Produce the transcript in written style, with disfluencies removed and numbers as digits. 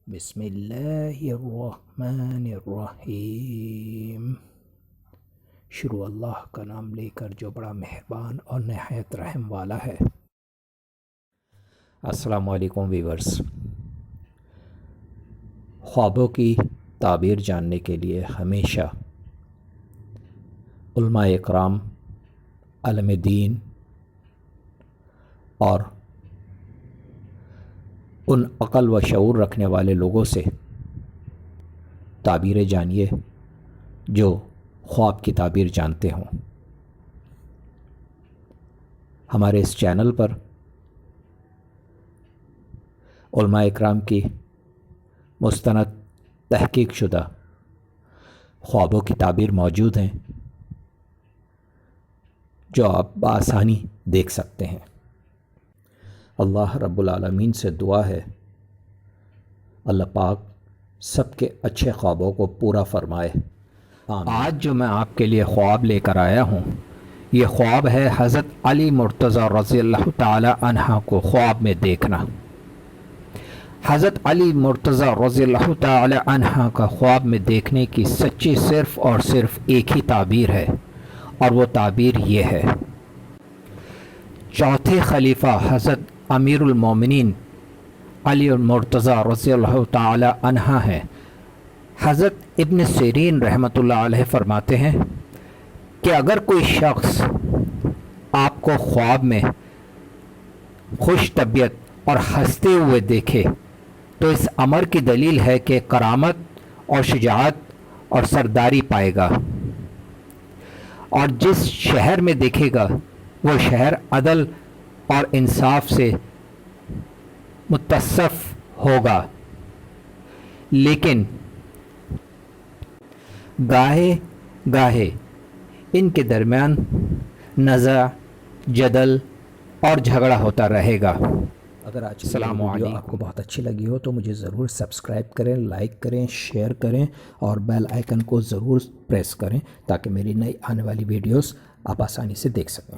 بسم اللہ الرحمن الرحیم۔ شروع اللہ کا نام لے کر جو بڑا مہربان اور نہایت رحم والا ہے۔ السلام علیکم ویورز۔ خوابوں کی تعبیر جاننے کے لیے ہمیشہ علماء اکرام، عالم دین اور ان عقل و شعور رکھنے والے لوگوں سے تعبیریں جانیے جو خواب کی تعبیر جانتے ہوں۔ ہمارے اس چینل پر علماء اکرام کی مستند تحقیق شدہ خوابوں کی تعبیر موجود ہیں جو آپ بآسانی دیکھ سکتے ہیں۔ اللہ رب العالمین سے دعا ہے اللہ پاک سب کے اچھے خوابوں کو پورا فرمائے۔ آج جو میں آپ کے لیے خواب لے کر آیا ہوں، یہ خواب ہے حضرت علی مرتضیٰ رضی اللہ تعالی عنہ کو خواب میں دیکھنا۔ حضرت علی مرتضیٰ رضی اللہ تعالی عنہ کا خواب میں دیکھنے کی سچی صرف اور صرف ایک ہی تعبیر ہے، اور وہ تعبیر یہ ہے: چوتھے خلیفہ حضرت امیر المومنین علی المرتضیٰ رضی اللہ تعالی عنہ ہیں۔ حضرت ابن سیرین رحمۃ اللہ علیہ فرماتے ہیں کہ اگر کوئی شخص آپ کو خواب میں خوش طبیعت اور ہنستے ہوئے دیکھے تو اس امر کی دلیل ہے کہ کرامت اور شجاعت اور سرداری پائے گا، اور جس شہر میں دیکھے گا وہ شہر عدل اور انصاف سے متصف ہوگا۔ لیکن گاہے گاہے ان کے درمیان نزاع، جدل اور جھگڑا ہوتا رہے گا۔ اگر آج السلام علیکم آپ کو بہت اچھی لگی ہو تو مجھے ضرور سبسکرائب کریں، لائک کریں، شیئر کریں اور بیل آئیکن کو ضرور پریس کریں تاکہ میری نئی آنے والی ویڈیوز آپ آسانی سے دیکھ سکیں۔